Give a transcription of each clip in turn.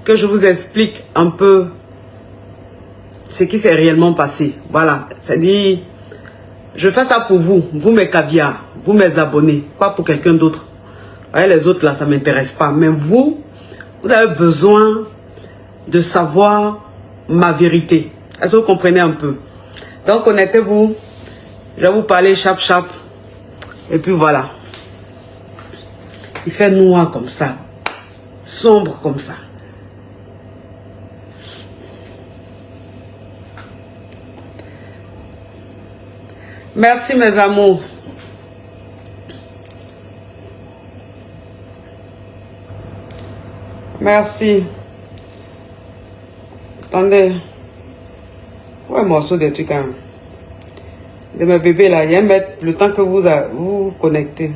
que je vous explique un peu ce qui s'est réellement passé. Voilà, c'est-à-dire, je fais ça pour vous, vous mes caviars, vous mes abonnés, pas pour quelqu'un d'autre. Vous voyez, les autres là, ça ne m'intéresse pas. Mais vous, vous avez besoin de savoir ma vérité. Est-ce que vous comprenez un peu? Donc, connectez-vous. Je vais vous parler chap. Et puis voilà. Il fait noir comme ça. Sombre comme ça. Merci mes amours. Merci. Attendez. Ouais, morceau des trucs hein. De mes bébés là. Il y a mettre le temps que vous connectez.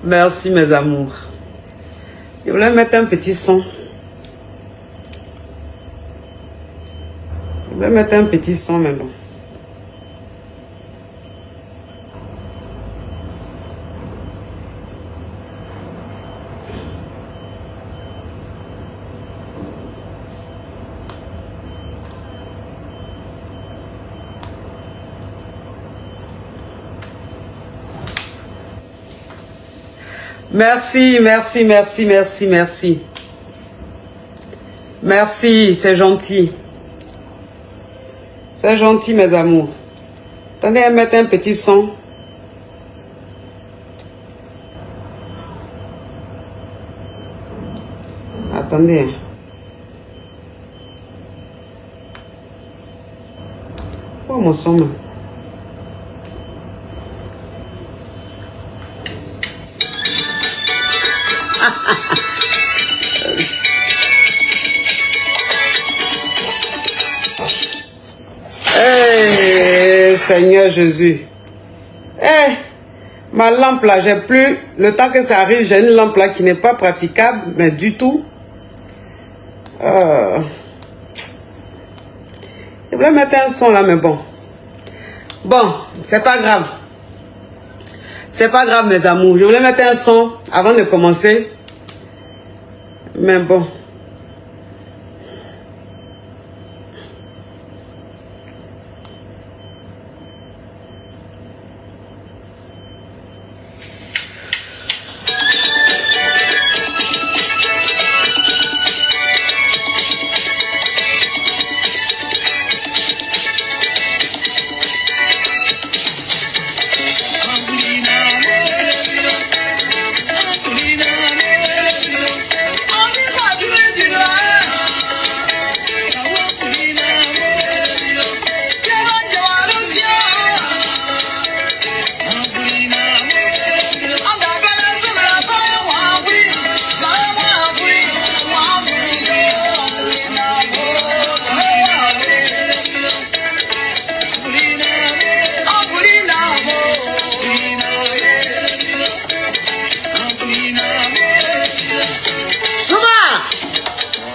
Merci mes amours. Je voulais mettre un petit son. Je voulais mettre un petit son mais bon. Merci. Merci, c'est gentil. C'est gentil, mes amours. Attendez à mettre un petit son. Attendez. Oh, mon son. Hey, Seigneur Jésus. Hey, ma lampe là, j'ai plus. Le temps que ça arrive, j'ai une lampe là qui n'est pas praticable, mais du tout. Je voulais mettre un son là, mais bon. Bon, c'est pas grave. C'est pas grave, mes amours. Je voulais mettre un son avant de commencer. Mais bon.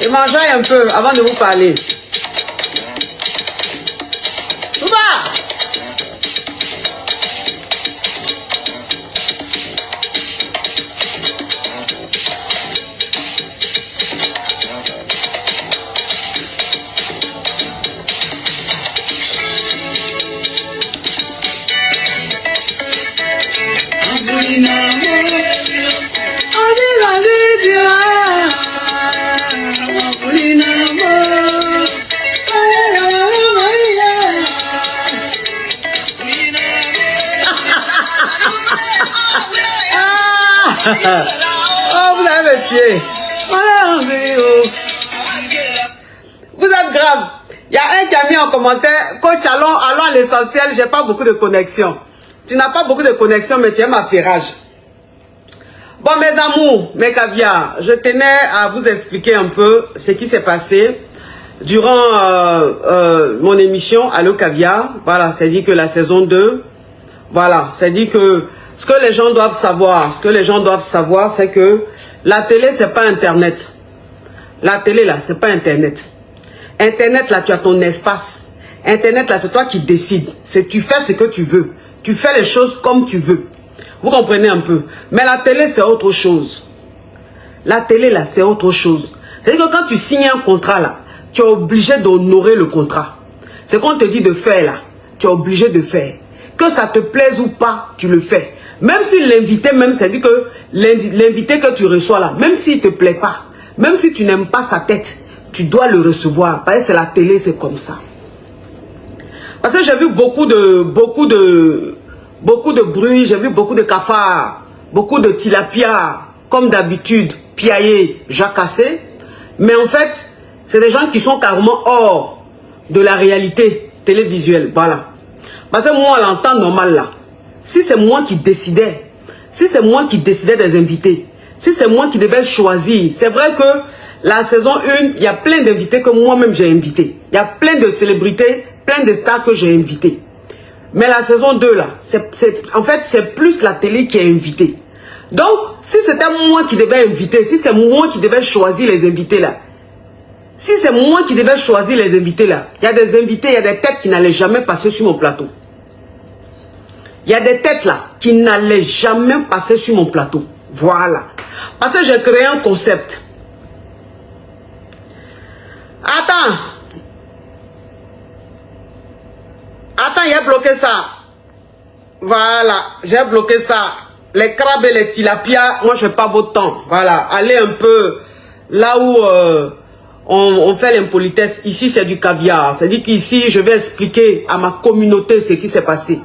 Je m'enjaille un peu avant de vous parler. Souba! Oh, vous avez le tué. Vous êtes grave. Il y a un qui a mis en commentaire, coach, allons à l'essentiel, j'ai pas beaucoup de connexion. Tu n'as pas beaucoup de connexion, mais tu aimes ma ferrage. Bon, mes amours, mes caviars, je tenais à vous expliquer un peu ce qui s'est passé durant mon émission Allo Caviar. Voilà, c'est dit que la saison 2, voilà, c'est dit que ce que les gens doivent savoir, c'est que la télé, c'est pas Internet. La télé, là, c'est pas Internet. Internet, là, tu as ton espace. Internet, là, c'est toi qui décides. Tu fais ce que tu veux. Tu fais les choses comme tu veux. Vous comprenez un peu? Mais la télé, c'est autre chose. La télé, là, c'est autre chose. C'est-à-dire que quand tu signes un contrat, là, tu es obligé d'honorer le contrat. Ce qu'on te dit de faire, là, tu es obligé de faire. Que ça te plaise ou pas, tu le fais. Même si l'invité, même, c'est-à-dire que l'invité que tu reçois, là, même s'il ne te plaît pas, même si tu n'aimes pas sa tête, tu dois le recevoir. Parce que c'est la télé, c'est comme ça. Parce que j'ai vu beaucoup de bruit, j'ai vu beaucoup de cafards, beaucoup de tilapia, comme d'habitude, piaillés, jacassés. Mais en fait, c'est des gens qui sont carrément hors de la réalité télévisuelle. Voilà. Parce que moi, en temps normal, là, si c'est moi qui décidais, des invités, si c'est moi qui devais choisir, c'est vrai que la saison 1, il y a plein d'invités que moi-même j'ai invités. Il y a plein de célébrités, plein de stars que j'ai invités. Mais la saison 2, là, en fait, c'est plus la télé qui est invitée. Donc, si c'était moi qui devais inviter, si c'est moi qui devais choisir les invités, là, si c'est moi qui devais choisir les invités, là, il y a des invités, il y a des têtes qui n'allaient jamais passer sur mon plateau. Il y a des têtes, là, qui n'allaient jamais passer sur mon plateau. Voilà. Parce que j'ai créé un concept. Attends, il a bloqué ça. Voilà, j'ai bloqué ça. Les crabes et les tilapias, moi je n'ai pas votre temps. Voilà, allez un peu là où on fait l'impolitesse. Ici c'est du caviar. C'est-à-dire qu'ici je vais expliquer à ma communauté ce qui s'est passé.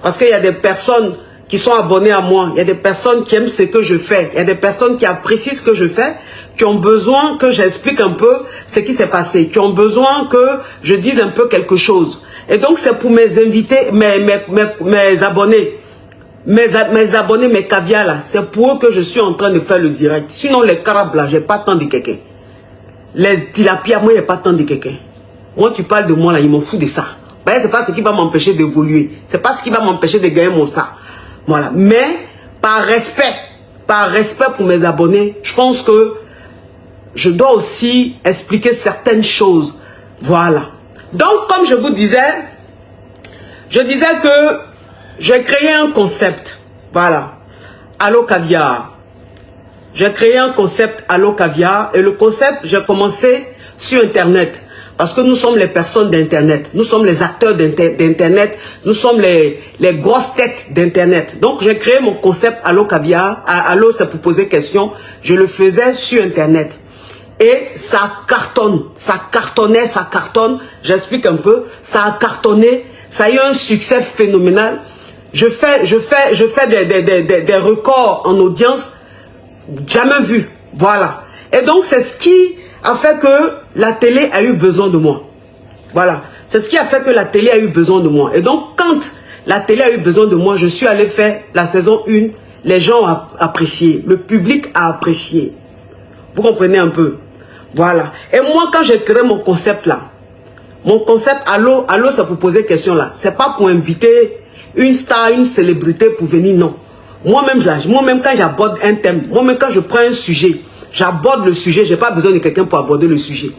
Parce qu'il y a des personnes qui sont abonnés à moi. Il y a des personnes qui aiment ce que je fais. Il y a des personnes qui apprécient ce que je fais, qui ont besoin que j'explique un peu ce qui s'est passé, qui ont besoin que je dise un peu quelque chose. Et donc c'est pour mes invités, mes abonnés, mes abonnés, mes caviars là, c'est pour eux que je suis en train de faire le direct. Sinon les carabes là, j'ai pas tant de quelqu'un. Les tilapias, moi j'ai pas tant de quelqu'un. Moi tu parles de moi là, ils m'en foutent de ça. C'est pas ce qui va m'empêcher d'évoluer. C'est pas ce qui va m'empêcher de gagner mon ça. Voilà. Mais par respect pour mes abonnés, je pense que je dois aussi expliquer certaines choses. Voilà. Donc, comme je vous disais, je disais que j'ai créé un concept. Voilà. Allo Caviar. J'ai créé un concept Allo Caviar. Et le concept, j'ai commencé sur Internet. Parce que nous sommes les personnes d'Internet. Nous sommes les acteurs d'Internet. Nous sommes les grosses têtes d'Internet. Donc, j'ai créé mon concept Allo Caviar. Allo, c'est pour poser question. Je le faisais sur Internet. Et ça cartonne. Ça cartonnait, ça cartonne. J'explique un peu. Ça a cartonné. Ça a eu un succès phénoménal. Je fais des records en audience jamais vus. Voilà. Et donc, c'est ce qui a fait que la télé a eu besoin de moi. Voilà. C'est ce qui a fait que la télé a eu besoin de moi. Et donc, quand la télé a eu besoin de moi, je suis allé faire la saison 1. Les gens ont apprécié. Le public a apprécié. Vous comprenez un peu? Voilà. Et moi, quand j'ai créé mon concept là, mon concept Allo, c'est pour poser question là. C'est pas pour inviter une star, une célébrité pour venir, non. Moi-même quand j'aborde un thème, moi-même quand je prends un sujet, j'aborde le sujet, j'ai pas besoin de quelqu'un pour aborder le sujet.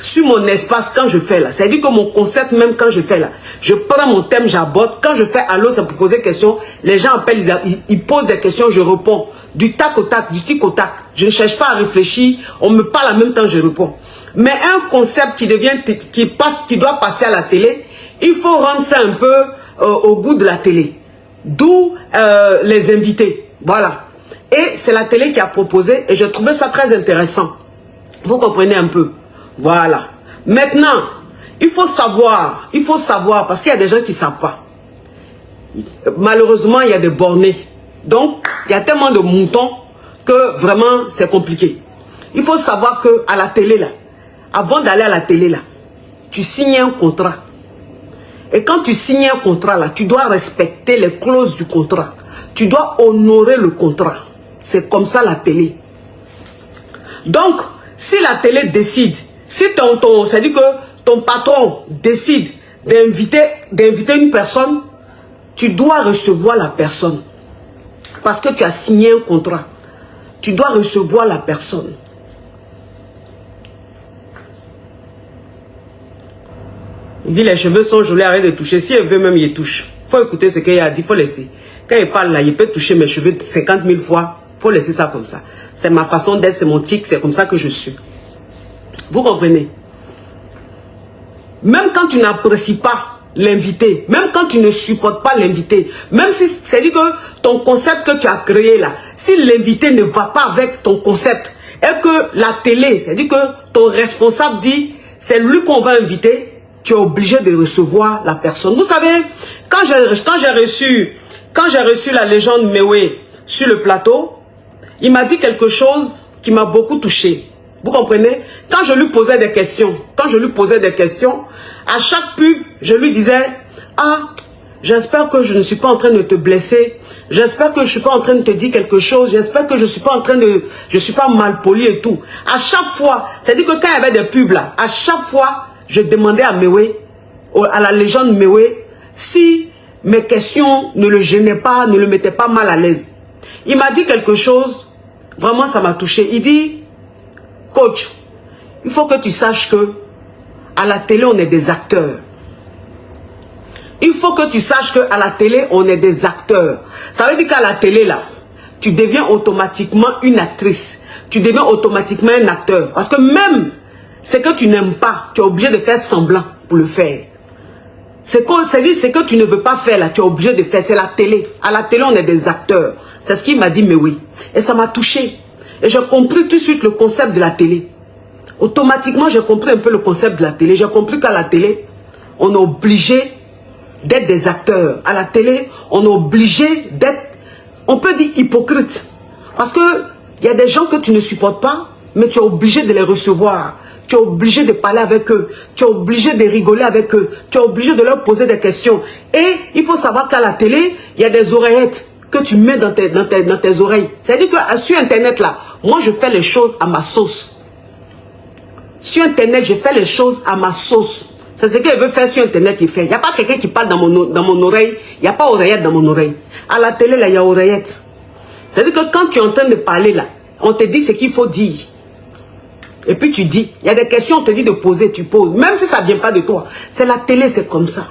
Sur mon espace, quand je fais là, c'est-à-dire que mon concept, même quand je fais là, je prends mon thème, j'aborde. Quand je fais Allo, c'est pour poser question. Les gens appellent, ils posent des questions, je réponds. Du tac au tac, du tic au tac. Je ne cherche pas à réfléchir. On me parle en même temps, je réponds. Mais un concept qui doit passer à la télé, il faut rendre ça un peu au goût de la télé. D'où les invités. Voilà. Et c'est la télé qui a proposé et je trouvais ça très intéressant. Vous comprenez un peu? Voilà. Maintenant, il faut savoir, parce qu'il y a des gens qui ne savent pas. Malheureusement, il y a des bornés. Donc, il y a tellement de moutons que vraiment, c'est compliqué. Il faut savoir qu'à la télé, là, avant d'aller à la télé, là, tu signes un contrat. Et quand tu signes un contrat, là, tu dois respecter les clauses du contrat. Tu dois honorer le contrat. C'est comme ça la télé. Donc, si la télé décide, si c'est-à-dire que ton patron décide d'inviter une personne, tu dois recevoir la personne. Parce que tu as signé un contrat. Tu dois recevoir la personne. Il dit les cheveux sont jolis, arrête de toucher. Si elle veut même, il touche. Il faut écouter ce qu'il a dit, il faut laisser. Quand il parle là, il peut toucher mes cheveux 50 000 fois. Il faut laisser ça comme ça. C'est ma façon d'être, c'est mon tic, c'est comme ça que je suis. Vous comprenez? Même quand tu n'apprécies pas l'invité, même quand tu ne supportes pas l'invité, même si c'est-à-dire que ton concept que tu as créé là, si l'invité ne va pas avec ton concept, et que la télé, c'est-à-dire que ton responsable dit, c'est lui qu'on va inviter, tu es obligé de recevoir la personne. Vous savez, quand j'ai reçu la légende Mewé sur le plateau, il m'a dit quelque chose qui m'a beaucoup touché. Vous comprenez? Quand je lui posais des questions, à chaque pub, je lui disais, ah, j'espère que je ne suis pas en train de te blesser, j'espère que je ne suis pas en train de te dire quelque chose, j'espère que je ne suis pas en train de, je suis pas mal poli et tout. À chaque fois, c'est-à-dire que quand il y avait des pubs là, à chaque fois, je demandais à Mewé, à la légende Mewé, si mes questions ne le gênaient pas, ne le mettaient pas mal à l'aise. Il m'a dit quelque chose, vraiment ça m'a touché. Il dit, coach, il faut que tu saches que à la télé, on est des acteurs. Il faut que tu saches qu'à la télé, on est des acteurs. Ça veut dire qu'à la télé, là, tu deviens automatiquement une actrice. Tu deviens automatiquement un acteur. Parce que même ce que tu n'aimes pas, tu es obligé de faire semblant pour le faire. C'est que tu ne veux pas faire, là, tu es obligé de faire. C'est la télé. À la télé, on est des acteurs. C'est ce qu'il m'a dit, mais oui. Et ça m'a touché. Et j'ai compris tout de suite le concept de la télé. Automatiquement, j'ai compris un peu le concept de la télé. J'ai compris qu'à la télé, on est obligé d'être des acteurs. À la télé, on est obligé d'être, on peut dire hypocrite. Parce que il y a des gens que tu ne supportes pas, mais tu es obligé de les recevoir. Tu es obligé de parler avec eux. Tu es obligé de rigoler avec eux. Tu es obligé de leur poser des questions. Et il faut savoir qu'à la télé, il y a des oreillettes que tu mets dans tes oreilles. C'est-à-dire que sur Internet, là, moi, je fais les choses à ma sauce. Sur Internet, je fais les choses à ma sauce. C'est ce qu'il veut faire sur Internet qu'il fait. Il n'y a pas quelqu'un qui parle dans mon oreille. Il n'y a pas oreillette dans mon oreille. À la télé, là, il y a oreillette. C'est-à-dire que quand tu es en train de parler, là, on te dit ce qu'il faut dire. Et puis tu dis, il y a des questions, on te dit de poser, tu poses. Même si ça ne vient pas de toi. C'est la télé, c'est comme ça.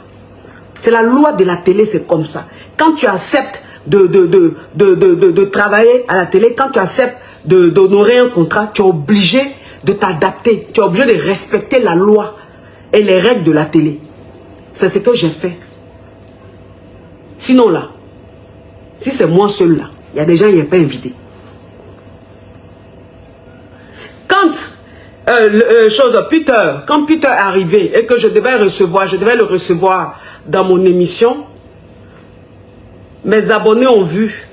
C'est la loi de la télé, c'est comme ça. Quand tu acceptes de travailler à la télé, quand tu acceptes d'honorer un contrat, tu es obligé de t'adapter. Tu es obligé de respecter la loi et les règles de la télé. C'est ce que j'ai fait. Sinon là, si c'est moi seul là, il y a des gens qui n'ont pas invité. Quand quand Peter est arrivé et que je devais le recevoir dans mon émission, mes abonnés ont vu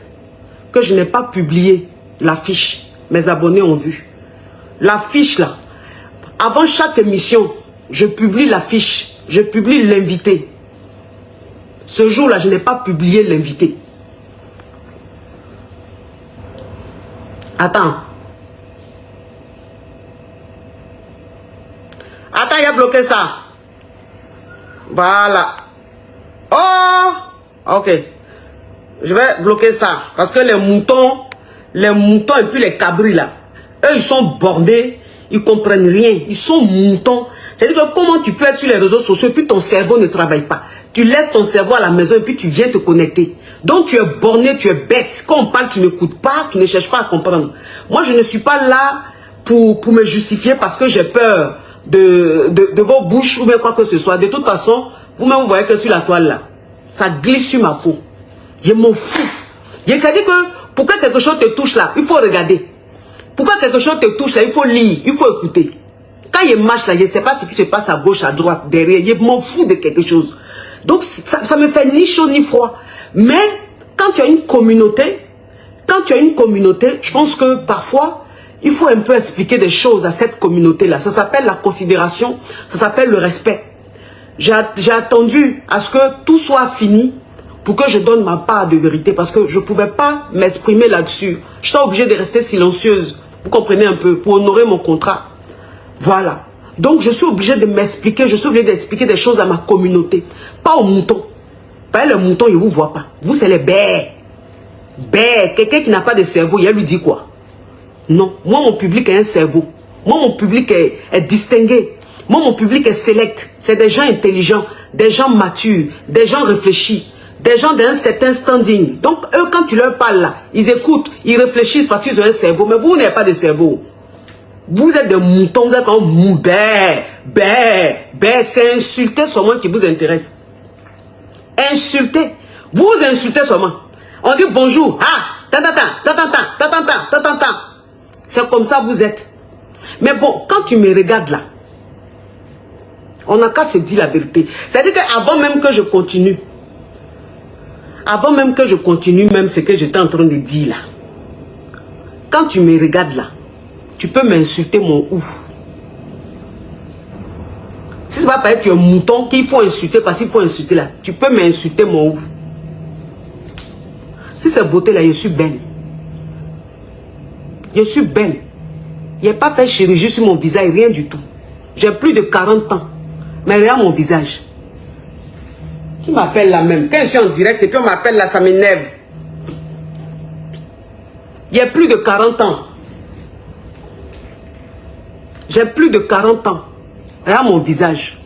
que je n'ai pas publié l'affiche. Mes abonnés ont vu. L'affiche là, avant chaque émission, je publie l'affiche, je publie l'invité. Ce jour-là, je n'ai pas publié l'invité. Attends. Attends, il a bloqué ça. Voilà. Oh! Ok. Je vais bloquer ça. Parce que les moutons et puis les cabris là, eux, ils sont bornés, ils comprennent rien. Ils sont moutons. C'est-à-dire que comment tu peux être sur les réseaux sociaux et puis ton cerveau ne travaille pas. Tu laisses ton cerveau à la maison et puis tu viens te connecter. Donc tu es borné, tu es bête. Quand on parle, tu n'écoutes pas, tu ne cherches pas à comprendre. Moi, je ne suis pas là pour me justifier parce que j'ai peur de vos bouches ou bien quoi que ce soit. De toute façon, vous-même, vous voyez que sur la toile là, ça glisse sur ma peau. Je m'en fous. C'est-à-dire que pour que quelque chose te touche là, il faut regarder. Pour que quelque chose te touche là, il faut lire, il faut écouter. Quand il marche là, je ne sais pas ce qui se passe à gauche, à droite, derrière. Je m'en fous de quelque chose. Donc ça me fait ni chaud ni froid. Mais quand tu as une communauté, je pense que parfois, il faut un peu expliquer des choses à cette communauté-là. Ça s'appelle la considération, ça s'appelle le respect. J'ai attendu à ce que tout soit fini pour que je donne ma part de vérité. Parce que je ne pouvais pas m'exprimer là-dessus. J'étais obligée de rester silencieuse. Vous comprenez un peu, pour honorer mon contrat. Voilà. Donc je suis obligée de m'expliquer, je suis obligée d'expliquer des choses à ma communauté. Pas aux moutons. Pas les moutons, ils ne vous voient pas. Vous, c'est les bêtes. Bêtes. Quelqu'un qui n'a pas de cerveau, il lui dit quoi? Non. Moi, mon public a un cerveau. Moi, mon public est distingué. Moi, mon public est select. C'est des gens intelligents, des gens matures, des gens réfléchis, des gens d'un certain standing. Donc, eux, quand tu leur parles là, ils écoutent, ils réfléchissent parce qu'ils ont un cerveau. Mais vous n'avez pas de cerveau. Vous êtes des moutons, vous êtes comme mou, c'est insulter seulement qui vous intéresse. Insulter. Vous insultez seulement. On dit bonjour. Ah, c'est comme ça vous êtes. Mais bon, quand tu me regardes là, on n'a qu'à se dire la vérité. C'est-à-dire qu'avant même que je continue, même ce que j'étais en train de dire là, quand tu me regardes là, tu peux m'insulter mon ouf. Si ce n'est pas parce que tu es un mouton qu'il faut insulter, parce qu'il faut insulter là, tu peux m'insulter mon ouf. Si c'est beauté là, je suis belle. Je suis belle. Il n'y a pas fait chirurgie sur mon visage, rien du tout. J'ai plus de 40 ans. Mais regarde mon visage. Qui m'appelle là même? Quand je suis en direct et puis on m'appelle là, ça m'énerve. Il y a plus de 40 ans. J'ai plus de 40 ans. Regarde mon visage.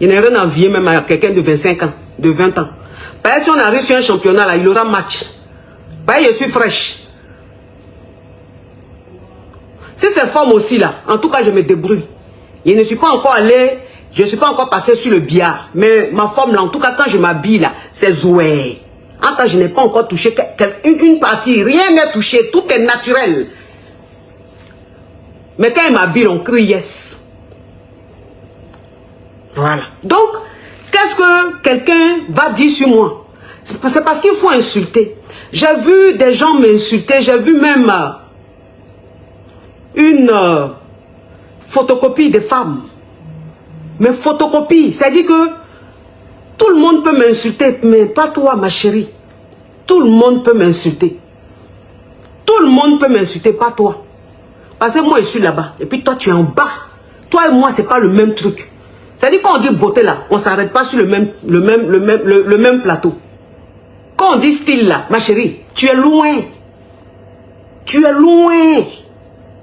Il n'y a rien à envier même à quelqu'un de 25 ans, de 20 ans. Parce que si on arrive sur un championnat là, il aura match. Parce que je suis fraîche. Si c'est femme aussi là, en tout cas je me débrouille. Je ne suis pas encore allé, je ne suis pas encore passé sur le billard. Mais ma forme là, en tout cas quand je m'habille là, c'est zoué. En tout cas je n'ai pas encore touché une partie, rien n'est touché, tout est naturel. Mais quand il m'habille, on crie yes. Voilà. Donc, qu'est-ce que quelqu'un va dire sur moi? C'est parce qu'il faut insulter. J'ai vu des gens m'insulter, j'ai vu même une photocopie des femmes. Mais photocopie, c'est-à-dire que tout le monde peut m'insulter, mais pas toi, ma chérie. Tout le monde peut m'insulter. Tout le monde peut m'insulter, pas toi. Parce que moi, je suis là-bas. Et puis toi, tu es en bas. Toi et moi, c'est pas le même truc. C'est-à-dire quand on dit beauté là, on ne s'arrête pas sur le même plateau. Quand on dit style là, ma chérie, tu es loin. Tu es loin.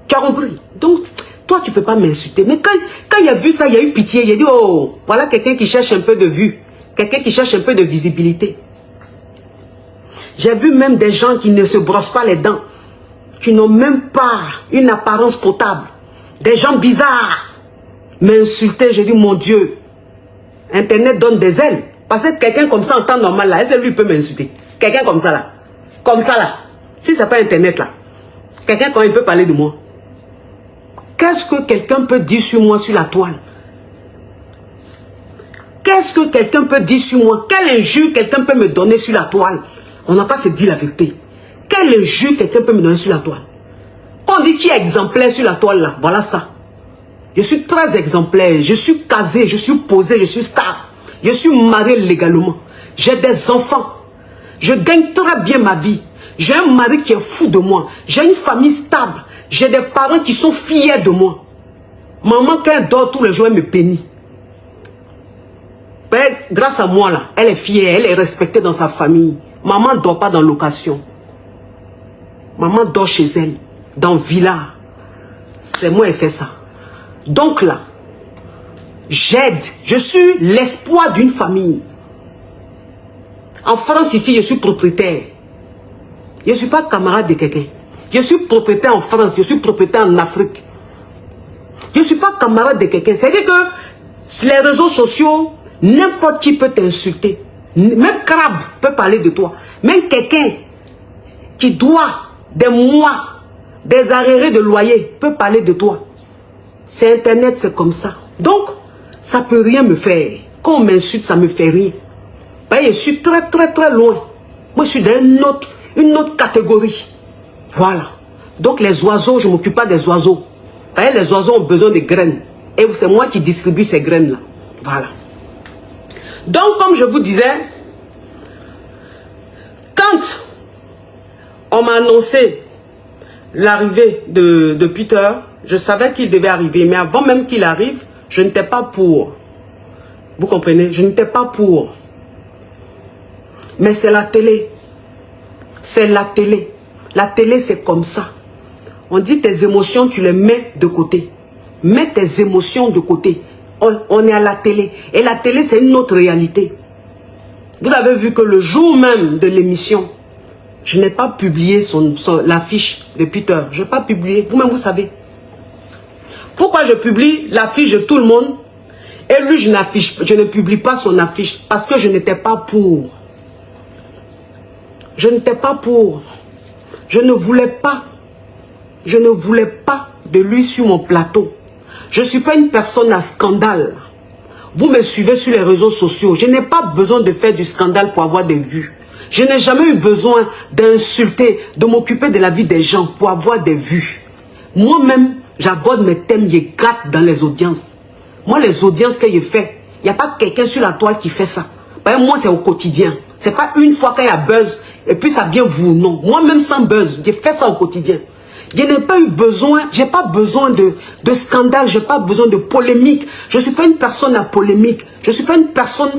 Tu as compris? Donc, toi, tu ne peux pas m'insulter. Mais quand il a vu ça, il y a eu pitié. J'ai dit, oh, voilà quelqu'un qui cherche un peu de vue. Quelqu'un qui cherche un peu de visibilité. J'ai vu même des gens qui ne se brossent pas les dents. Qui n'ont même pas une apparence potable. Des gens bizarres. M'insulter, j'ai dit, mon Dieu. Internet donne des ailes. Parce que quelqu'un comme ça en temps normal là, est-ce que lui peut m'insulter? Quelqu'un comme ça là. Comme ça là. Si c'est pas Internet là. Quelqu'un quand il peut parler de moi. Qu'est-ce que quelqu'un peut dire sur moi sur la toile? Qu'est-ce que quelqu'un peut dire sur moi? Quelle injure quelqu'un peut me donner sur la toile? On n'a pas se dire la vérité. Quelle injure quelqu'un peut me donner sur la toile? On dit qui est exemplaire sur la toile là. Voilà ça. Je suis très exemplaire. Je suis casé, je suis posé, je suis star. Je suis marié légalement. J'ai des enfants. Je gagne très bien ma vie. J'ai un mari qui est fou de moi. J'ai une famille stable. J'ai des parents qui sont fiers de moi. Maman, quand elle dort tous les jours, elle me bénit. Ben, grâce à moi, là, elle est fière, elle est respectée dans sa famille. Maman ne dort pas dans location. Maman dort chez elle, dans villa. C'est moi qui fais ça. Donc là, j'aide. Je suis l'espoir d'une famille. En France, ici, je suis propriétaire. Je ne suis pas camarade de quelqu'un. Je suis propriétaire en France, je suis propriétaire en Afrique. Je ne suis pas camarade de quelqu'un. C'est-à-dire que sur les réseaux sociaux, n'importe qui peut t'insulter. Même Crabe peut parler de toi. Même quelqu'un qui doit des mois, des arriérés de loyer peut parler de toi. C'est Internet, c'est comme ça. Donc, ça ne peut rien me faire. Quand on m'insulte, ça ne me fait rien. Ben, je suis très, très, très loin. Moi, je suis dans une autre catégorie. Voilà. Donc, les oiseaux, je ne m'occupe pas des oiseaux. Ben, les oiseaux ont besoin de graines. Et c'est moi qui distribue ces graines-là. Voilà. Donc, comme je vous disais, quand on m'a annoncé l'arrivée de Peter, je savais qu'il devait arriver. Mais avant même qu'il arrive, je n'étais pas pour. Vous comprenez? Je n'étais pas pour. Mais c'est la télé. C'est la télé. La télé, c'est comme ça. On dit tes émotions, tu les mets de côté. Mets tes émotions de côté. On est à la télé. Et la télé, c'est une autre réalité. Vous avez vu que le jour même de l'émission, je n'ai pas publié l'affiche de Peter. Je n'ai pas publié. Vous-même, vous savez. Pourquoi je publie l'affiche de tout le monde et lui, je ne publie pas son affiche? Parce que je n'étais pas pour. Je n'étais pas pour. Je ne voulais pas. Je ne voulais pas de lui sur mon plateau. Je ne suis pas une personne à scandale. Vous me suivez sur les réseaux sociaux. Je n'ai pas besoin de faire du scandale pour avoir des vues. Je n'ai jamais eu besoin d'insulter, de m'occuper de la vie des gens pour avoir des vues. Moi-même, j'aborde mes thèmes, je gratte dans les audiences. Moi, les audiences que je fais, il n'y a pas quelqu'un sur la toile qui fait ça. Par exemple, moi, c'est au quotidien. Ce n'est pas une fois qu'il y a buzz et puis ça vient vous. Non. Moi-même, sans buzz, je fais ça au quotidien. Je n'ai pas eu besoin, je n'ai pas besoin de scandale, je n'ai pas besoin de polémique. Je ne suis pas une personne à polémique. Je ne suis pas une personne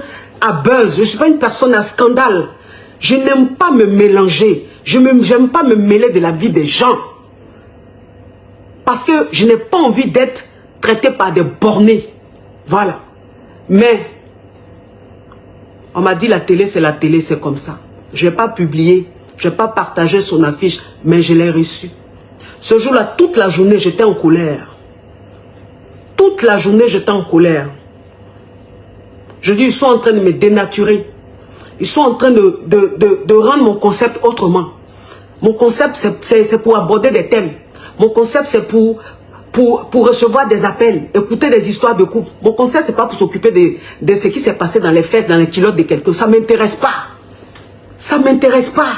à buzz. Je ne suis pas une personne à scandale. Je n'aime pas me mélanger. Je n'aime pas me mêler de la vie des gens. Parce que je n'ai pas envie d'être traité par des bornés. Voilà. Mais, on m'a dit la télé, c'est comme ça. Je n'ai pas publié, je n'ai pas partagé son affiche, mais je l'ai reçu. Ce jour-là, toute la journée, j'étais en colère. Toute la journée, j'étais en colère. Je dis, ils sont en train de me dénaturer. Ils sont en train de rendre mon concept autrement. Mon concept, c'est pour aborder des thèmes. Mon concept, c'est pour recevoir des appels, écouter des histoires de couple. Mon concept, c'est pas pour s'occuper de ce qui s'est passé dans les fesses, dans les culottes de quelqu'un. Ça ne m'intéresse pas. Ça ne m'intéresse pas.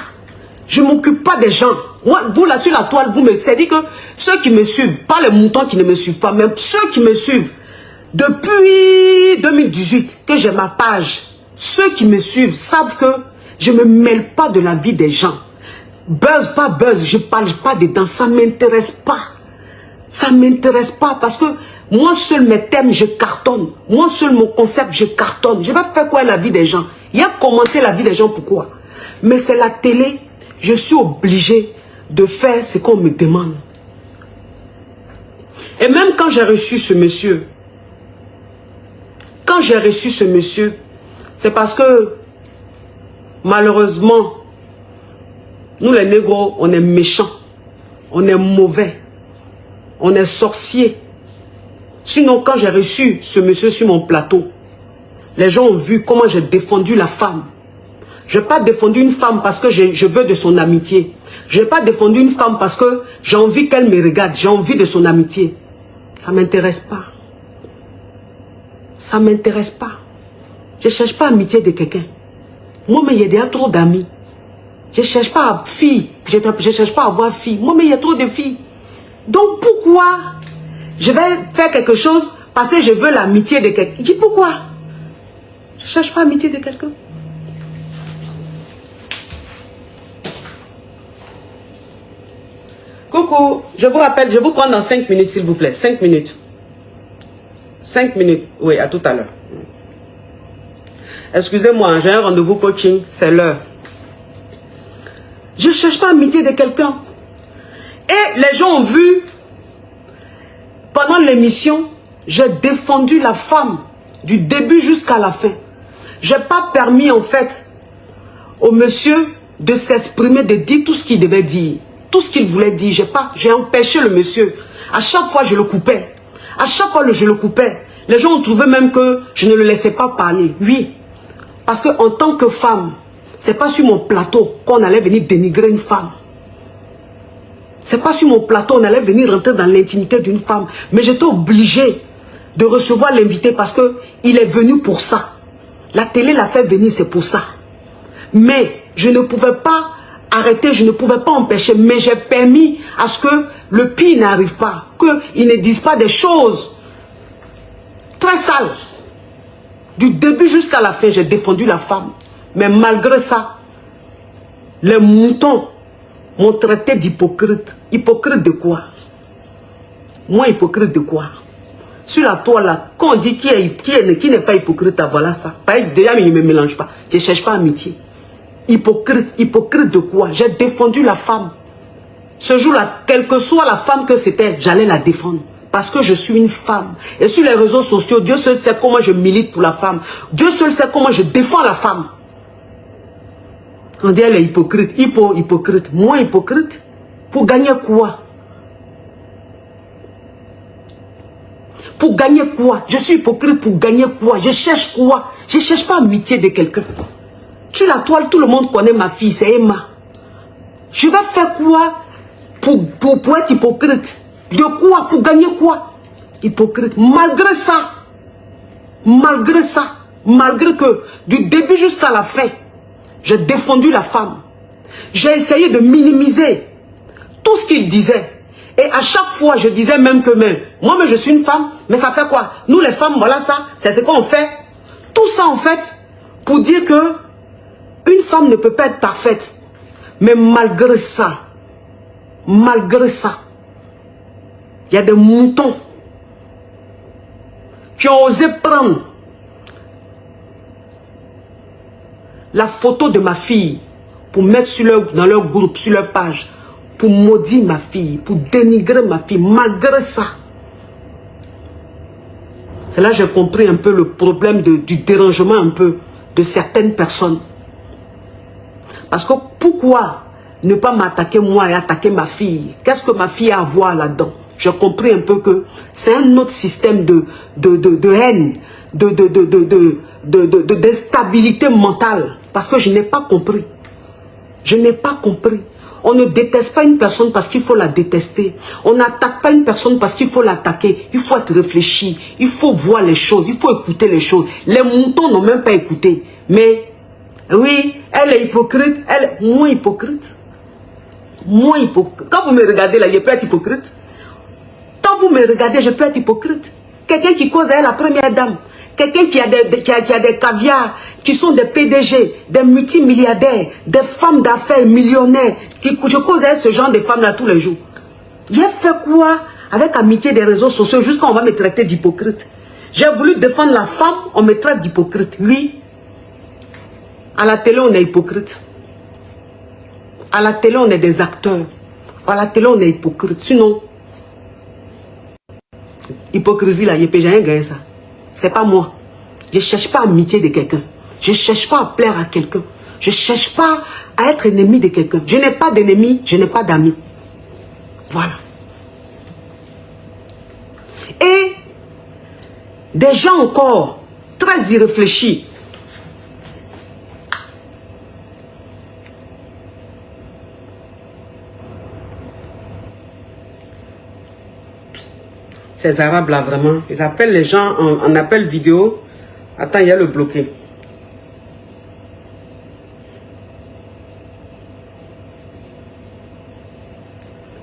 Je ne m'occupe pas des gens. Moi, vous là sur la toile, c'est dit que ceux qui me suivent, pas les moutons qui ne me suivent pas, même ceux qui me suivent, depuis 2018, que j'ai ma page, ceux qui me suivent savent que je ne me mêle pas de la vie des gens. Buzz, pas buzz, je ne parle pas dedans, ça ne m'intéresse pas. Ça ne m'intéresse pas parce que moi seul mes thèmes, je cartonne. Moi seul mon concept, je cartonne. Je vais faire quoi la vie des gens? Il y a commenter la vie des gens, pourquoi? Mais c'est la télé, je suis obligé de faire ce qu'on me demande. Et même quand j'ai reçu ce monsieur, c'est parce que malheureusement, nous les négros, on est méchants, on est mauvais, on est sorciers. Sinon, quand j'ai reçu ce monsieur sur mon plateau, les gens ont vu comment j'ai défendu la femme. Je n'ai pas défendu une femme parce que je veux de son amitié. Je n'ai pas défendu une femme parce que j'ai envie qu'elle me regarde. J'ai envie de son amitié. Ça ne m'intéresse pas. Ça ne m'intéresse pas. Je ne cherche pas l'amitié de quelqu'un. Moi, mais il y a déjà trop d'amis. Je ne cherche pas à fille. Je ne cherche pas à avoir fille. Moi, mais il y a trop de filles. Donc, pourquoi je vais faire quelque chose parce que je veux l'amitié de quelqu'un? Je dis pourquoi? Je ne cherche pas l'amitié de quelqu'un. Coucou, je vous rappelle, je vous prends dans 5 minutes s'il vous plaît. 5 minutes. 5 minutes. Oui, à tout à l'heure. Excusez-moi, j'ai un rendez-vous coaching, c'est l'heure. Je ne cherche pas l'amitié de quelqu'un. Et les gens ont vu, pendant l'émission, j'ai défendu la femme du début jusqu'à la fin. Je n'ai pas permis en fait au monsieur de s'exprimer, de dire tout ce qu'il devait dire. Tout ce qu'il voulait dire, j'ai empêché le monsieur. À chaque fois, je le coupais. À chaque fois, je le coupais. Les gens ont trouvé même que je ne le laissais pas parler. Oui. Parce qu'en tant que femme, c'est pas sur mon plateau qu'on allait venir dénigrer une femme. C'est pas sur mon plateau qu'on allait venir rentrer dans l'intimité d'une femme. Mais j'étais obligé de recevoir l'invité parce qu'il est venu pour ça. La télé l'a fait venir, c'est pour ça. Mais je ne pouvais pas arrêter, je ne pouvais pas empêcher, mais j'ai permis à ce que le pire n'arrive pas, qu'ils ne disent pas des choses très sales. Du début jusqu'à la fin, j'ai défendu la femme. Mais malgré ça, les moutons m'ont traité d'hypocrite. Hypocrite de quoi? Moi, hypocrite de quoi? Sur la toile, là, quand on dit qui n'est pas hypocrite, voilà ça. Déjà, mais il ne me mélange pas. Je ne cherche pas amitié. Hypocrite, hypocrite de quoi? J'ai défendu la femme. Ce jour-là, quelle que soit la femme que c'était, j'allais la défendre. Parce que je suis une femme. Et sur les réseaux sociaux, Dieu seul sait comment je milite pour la femme. Dieu seul sait comment je défends la femme. On dit elle est hypocrite. Hypocrite. Moi hypocrite. Pour gagner quoi? Pour gagner quoi? Je suis hypocrite pour gagner quoi? Je cherche quoi? Je ne cherche pas amitié de quelqu'un. Sur la toile, tout le monde connaît ma fille, c'est Emma. Je vais faire quoi pour être hypocrite? De quoi? Pour gagner quoi? Hypocrite. Malgré ça, malgré que du début jusqu'à la fin, j'ai défendu la femme. J'ai essayé de minimiser tout ce qu'il disait. Et à chaque fois, je disais même que moi, je suis une femme, mais ça fait quoi? Nous, les femmes, voilà ça, c'est ce qu'on fait. Tout ça, en fait, pour dire que une femme ne peut pas être parfaite. Mais malgré ça, il y a des moutons qui ont osé prendre la photo de ma fille pour mettre dans leur groupe, sur leur page, pour maudire ma fille, pour dénigrer ma fille. Malgré ça, c'est là que j'ai compris un peu le problème du dérangement un peu de certaines personnes. Parce que pourquoi ne pas m'attaquer moi et attaquer ma fille? Qu'est-ce que ma fille a à voir là-dedans? J'ai compris un peu que c'est un autre système de haine, d'instabilité mentale. Parce que je n'ai pas compris. Je n'ai pas compris. On ne déteste pas une personne parce qu'il faut la détester. On n'attaque pas une personne parce qu'il faut l'attaquer. Il faut être réfléchi. Il faut voir les choses. Il faut écouter les choses. Les moutons n'ont même pas écouté. Mais, oui, elle est hypocrite. Elle est moins hypocrite. Moins hypocrite. Quand vous me regardez là, je peux être hypocrite. Quand vous me regardez, je peux être hypocrite. Quelqu'un qui cause à elle la première dame. Quelqu'un qui a des caviars, qui sont des PDG, des multimilliardaires, des femmes d'affaires millionnaires. Je cause à elle ce genre de femmes-là tous les jours. J'ai fait quoi avec amitié des réseaux sociaux jusqu'à on va me traiter d'hypocrite? J'ai voulu défendre la femme, on me traite d'hypocrite. Oui. À la télé, on est hypocrite. À la télé, on est des acteurs. À la télé, on est hypocrite. Sinon, hypocrisie là, j'ai rien gagné ça. C'est pas moi. Je ne cherche pas amitié de quelqu'un. Je ne cherche pas à plaire à quelqu'un. Je ne cherche pas à être ennemi de quelqu'un. Je n'ai pas d'ennemi, je n'ai pas d'amis. Voilà. Et des gens encore très irréfléchis. Ces Arabes là vraiment, ils appellent les gens en appel vidéo. Attends, il y a le bloqué.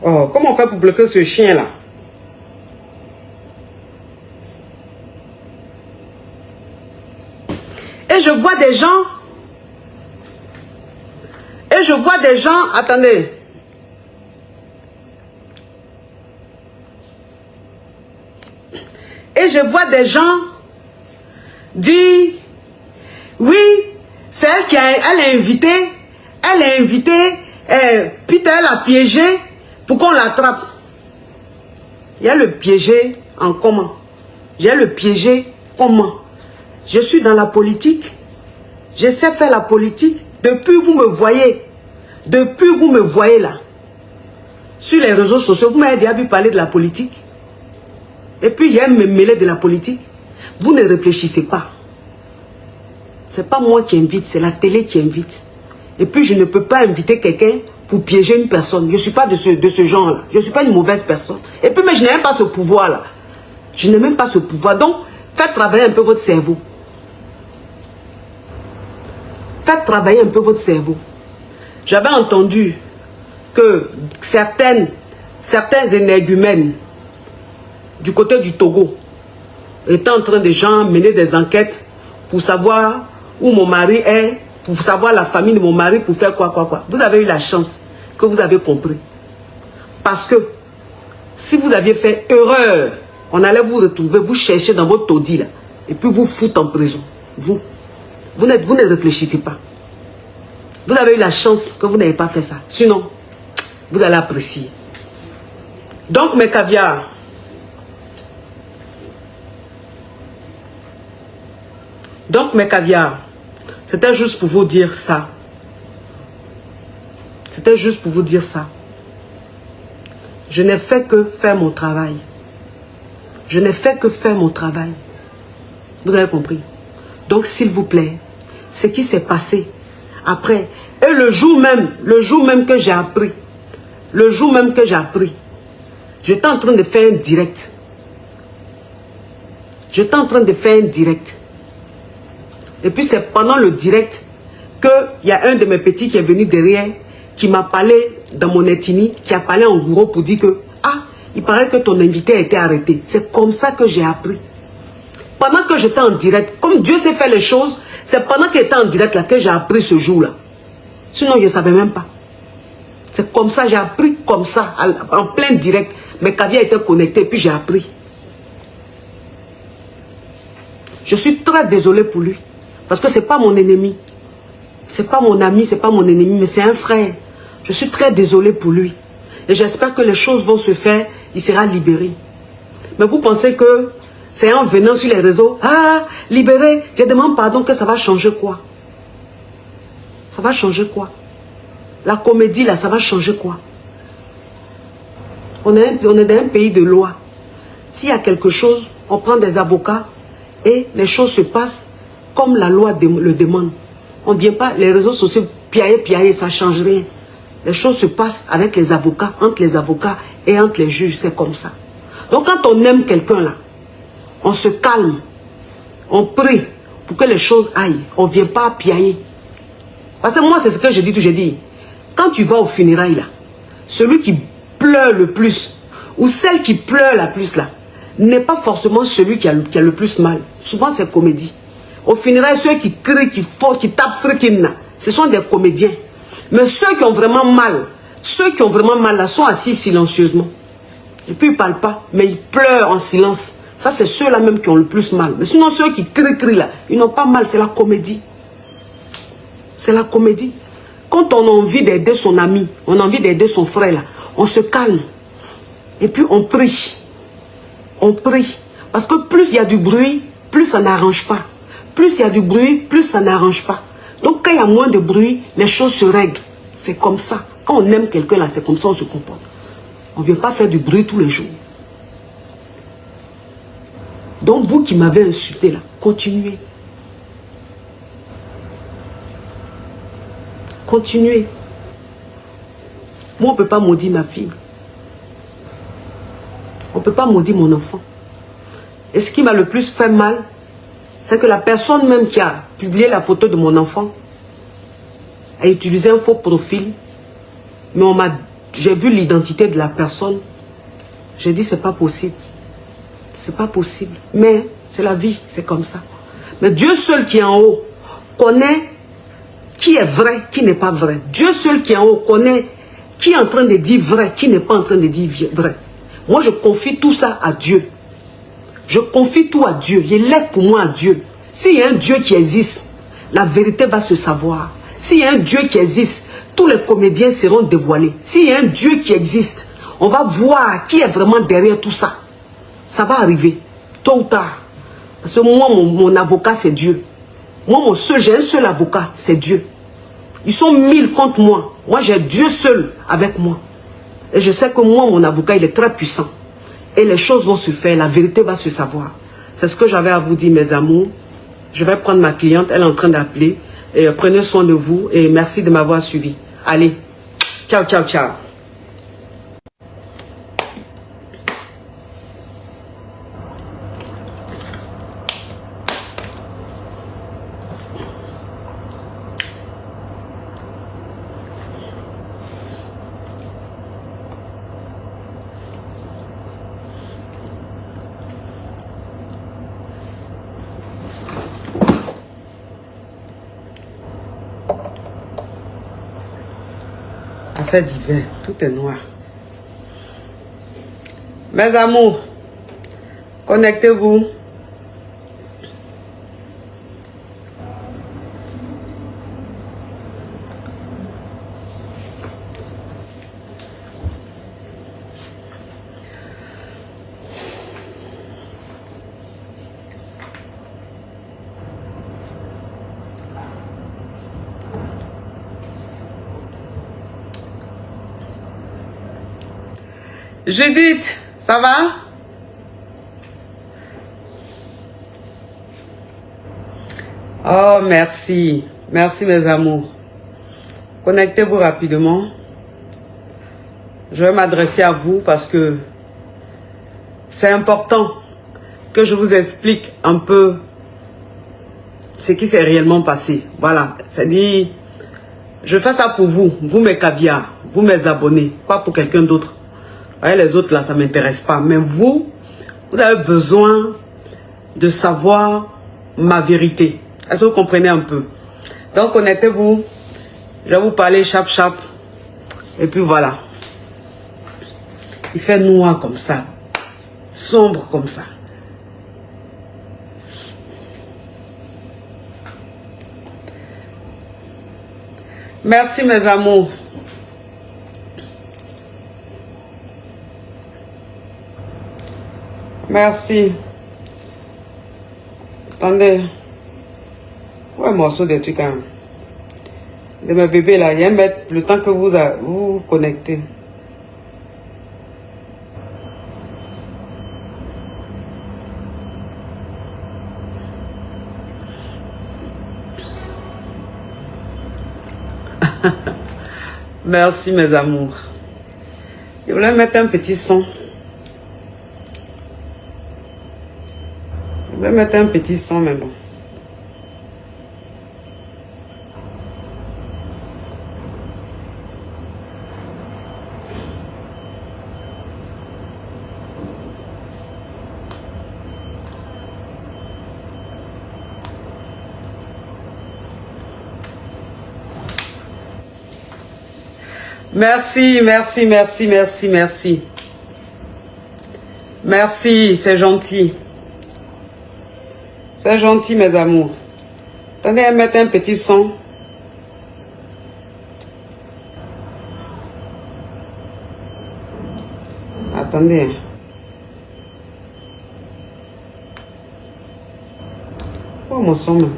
Oh, comment on fait pour bloquer ce chien là? Et je vois des gens. Attendez. Et je vois des gens dire, oui, c'est elle qui a invité, Peter elle a piégé pour qu'on l'attrape. Il y a le piégé en comment? J'ai le piégé comment? Je suis dans la politique, je sais faire la politique, depuis vous me voyez là, sur les réseaux sociaux, vous m'avez déjà vu parler de la politique. Et puis, il y a me mêler de la politique. Vous ne réfléchissez pas. Ce n'est pas moi qui invite, c'est la télé qui invite. Et puis, je ne peux pas inviter quelqu'un pour piéger une personne. Je ne suis pas de ce genre-là. Je ne suis pas une mauvaise personne. Et puis, mais je n'ai même pas ce pouvoir-là. Je n'ai même pas ce pouvoir. Donc, faites travailler un peu votre cerveau. Faites travailler un peu votre cerveau. J'avais entendu que certains énergumènes du côté du Togo étaient en train de mener des enquêtes pour savoir où mon mari est, pour savoir la famille de mon mari, pour faire quoi. Vous avez eu la chance que vous avez compris. Parce que si vous aviez fait erreur, on allait vous retrouver, vous chercher dans votre taudis là, et puis vous foutre en prison. Vous ne réfléchissez pas. Vous avez eu la chance que vous n'avez pas fait ça. Sinon, vous allez apprécier. Donc, mes caviars, c'était juste pour vous dire ça. C'était juste pour vous dire ça. Je n'ai fait que faire mon travail. Je n'ai fait que faire mon travail. Vous avez compris? Donc, s'il vous plaît, ce qui s'est passé après, et le jour même que j'ai appris, j'étais en train de faire un direct. Et puis, c'est pendant le direct qu'il y a un de mes petits qui est venu derrière, qui m'a parlé dans mon ethnie, qui a parlé en gros pour dire que, ah, il paraît que ton invité a été arrêté. C'est comme ça que j'ai appris. Pendant que j'étais en direct, comme Dieu sait faire les choses, c'est pendant qu'il était en direct là que j'ai appris ce jour-là. Sinon, je ne savais même pas. C'est comme ça, j'ai appris comme ça, en plein direct. Mes caviars étaient connectés, puis j'ai appris. Je suis très désolé pour lui. Parce que ce n'est pas mon ennemi. Ce n'est pas mon ami, ce n'est pas mon ennemi, mais c'est un frère. Je suis très désolé pour lui. Et j'espère que les choses vont se faire, il sera libéré. Mais vous pensez que c'est en venant sur les réseaux, ah, libéré, je demande pardon, que ça va changer quoi? Ça va changer quoi? La comédie là, ça va changer quoi? On est dans un pays de loi. S'il y a quelque chose, on prend des avocats et les choses se passent comme la loi le demande. On ne vient pas, les réseaux sociaux, piailler, ça ne change rien. Les choses se passent avec les avocats, entre les avocats et entre les juges, c'est comme ça. Donc quand on aime quelqu'un là, on se calme, on prie pour que les choses aillent. On ne vient pas piailler. Parce que moi, c'est ce que je dis, j'ai dit. Quand tu vas au funérailles là, celui qui pleure le plus, ou celle qui pleure la plus là, n'est pas forcément celui qui a le plus mal. Souvent, c'est comédie. Au funérailles, ceux qui crient, qui forcent, qui tapent frikin, ce sont des comédiens. Mais ceux qui ont vraiment mal, là, sont assis silencieusement. Et puis ils ne parlent pas, mais ils pleurent en silence. Ça, c'est ceux-là même qui ont le plus mal. Mais sinon, ceux qui crient là, ils n'ont pas mal, c'est la comédie. C'est la comédie. Quand on a envie d'aider son ami, on a envie d'aider son frère là, on se calme. Et puis on prie. On prie. Parce que plus il y a du bruit, plus ça n'arrange pas. Plus il y a du bruit, plus ça n'arrange pas. Donc quand il y a moins de bruit, les choses se règlent. C'est comme ça. Quand on aime quelqu'un là, c'est comme ça on se comporte. On ne vient pas faire du bruit tous les jours. Donc vous qui m'avez insulté là, continuez. Continuez. Moi, on ne peut pas maudire ma fille. On ne peut pas maudire mon enfant. Et ce qui m'a le plus fait mal, c'est que la personne même qui a publié la photo de mon enfant a utilisé un faux profil. Mais j'ai vu l'identité de la personne. J'ai dit, c'est pas possible. C'est pas possible. Mais c'est la vie, c'est comme ça. Mais Dieu seul qui est en haut connaît qui est vrai, qui n'est pas vrai. Dieu seul qui est en haut connaît qui est en train de dire vrai, qui n'est pas en train de dire vrai. Moi, je confie tout ça à Dieu. Je confie tout à Dieu. Je laisse pour moi à Dieu. S'il y a un Dieu qui existe, la vérité va se savoir. S'il y a un Dieu qui existe, tous les comédiens seront dévoilés. S'il y a un Dieu qui existe, on va voir qui est vraiment derrière tout ça. Ça va arriver, tôt ou tard. Parce que moi, mon avocat, c'est Dieu. Moi, j'ai un seul avocat, c'est Dieu. Ils sont 1000 contre moi. Moi, j'ai Dieu seul avec moi. Et je sais que moi, mon avocat, il est très puissant. Et les choses vont se faire, la vérité va se savoir. C'est ce que j'avais à vous dire, mes amours. Je vais prendre ma cliente, elle est en train d'appeler. Et prenez soin de vous et merci de m'avoir suivi. Allez, ciao, ciao, ciao. Affaire d'hiver, tout est noir. Mes amours, connectez-vous. Judith, ça va? Oh, merci. Merci, mes amours. Connectez-vous rapidement. Je vais m'adresser à vous parce que c'est important que je vous explique un peu ce qui s'est réellement passé. Voilà. C'est-à-dire, je fais ça pour vous, vous mes caviars, vous mes abonnés, pas pour quelqu'un d'autre. Vous voyez, les autres là, ça ne m'intéresse pas. Mais vous, vous avez besoin de savoir ma vérité. Est-ce que vous comprenez un peu? Donc, connectez-vous. Je vais vous parler chap. Et puis voilà. Il fait noir comme ça. Sombre comme ça. Merci mes amours. Merci. Attendez. Ouais, morceau des trucs hein. De mes bébés là. Il y a mettre le temps que vous vous connectez. Merci mes amours. Je voulais mettre un petit son. Je voulais mettre un petit son mais bon. Merci. Merci, c'est gentil. C'est gentil, mes amours. Attendez à mettre un petit son. Attendez. Oh, mon son.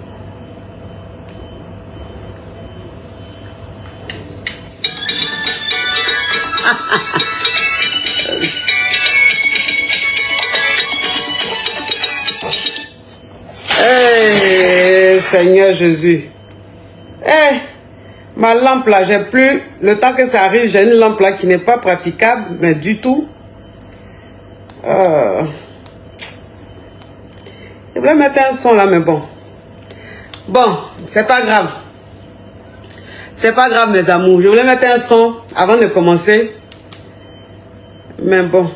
Hey, Seigneur Jésus. Hey, ma lampe là, j'ai plus. Le temps que ça arrive, j'ai une lampe là qui n'est pas praticable, mais du tout. Je voulais mettre un son là, mais bon. Bon, c'est pas grave. C'est pas grave, mes amours. Je voulais mettre un son avant de commencer. Mais bon.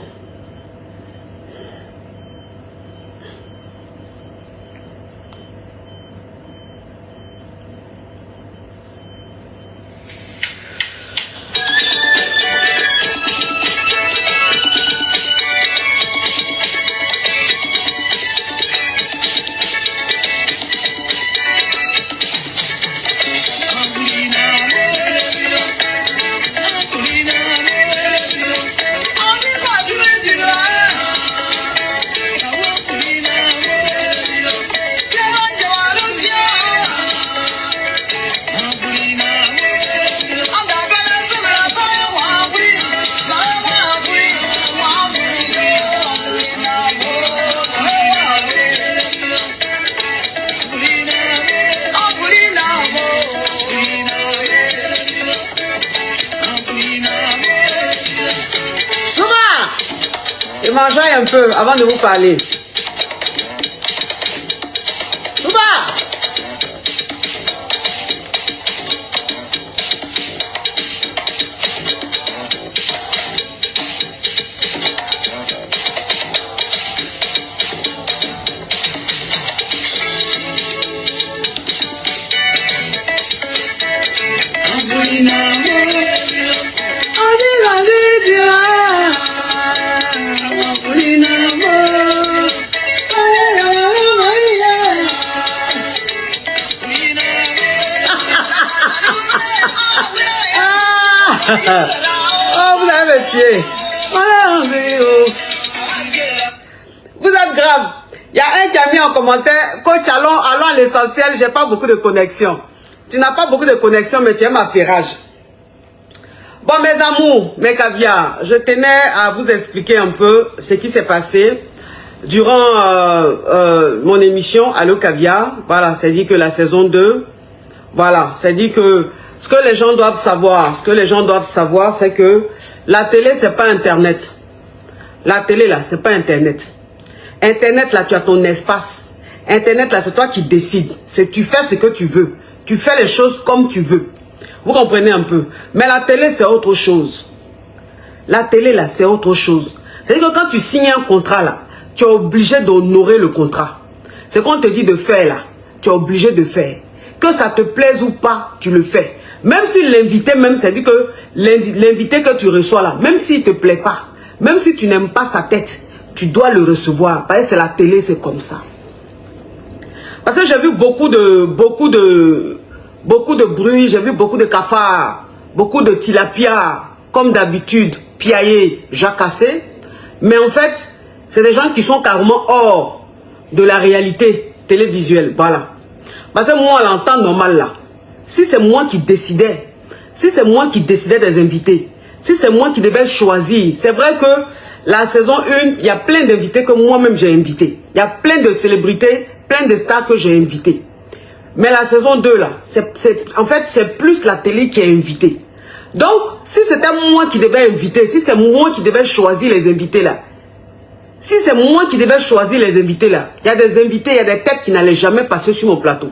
Je m'enjaille un peu avant de vous parler. Souba! Oh, vous avez tué. Vous êtes grave. Il y a un qui a mis en commentaire, coach, allons à l'essentiel, j'ai pas beaucoup de connexion. Tu n'as pas beaucoup de connexion, mais tu aimes ma ferrage. Bon, mes amours, mes caviars, je tenais à vous expliquer un peu ce qui s'est passé durant mon émission Allo Caviar. Voilà, c'est-à-dire que la saison 2, voilà, c'est-à-dire que ce que les gens doivent savoir, c'est que la télé, c'est pas Internet. La télé, là, c'est pas Internet. Internet, là, tu as ton espace. Internet, là, c'est toi qui décides. Tu fais ce que tu veux. Tu fais les choses comme tu veux. Vous comprenez un peu. Mais la télé, c'est autre chose. La télé, là, c'est autre chose. C'est-à-dire que quand tu signes un contrat, là, tu es obligé d'honorer le contrat. Ce qu'on te dit de faire, là, tu es obligé de faire. Que ça te plaise ou pas, tu le fais. Même si l'invité, même, c'est-à-dire que l'invité que tu reçois, là, même s'il ne te plaît pas, même si tu n'aimes pas sa tête, tu dois le recevoir. Parce que c'est la télé, c'est comme ça. Parce que j'ai vu beaucoup de bruit, j'ai vu beaucoup de cafards, beaucoup de tilapia, comme d'habitude, piaillés, jacassés. Mais en fait, c'est des gens qui sont carrément hors de la réalité télévisuelle. Voilà. Parce que moi, en temps normal, là, si c'est moi qui décidais, des invités, si c'est moi qui devais choisir, c'est vrai que la saison 1, il y a plein d'invités que moi-même j'ai invités. Il y a plein de célébrités, plein de stars que j'ai invités. Mais la saison 2, là, en fait, c'est plus la télé qui est invitée. Donc, si c'était moi qui devais inviter, si c'est moi qui devais choisir les invités, là, il y a des invités, il y a des têtes qui n'allaient jamais passer sur mon plateau.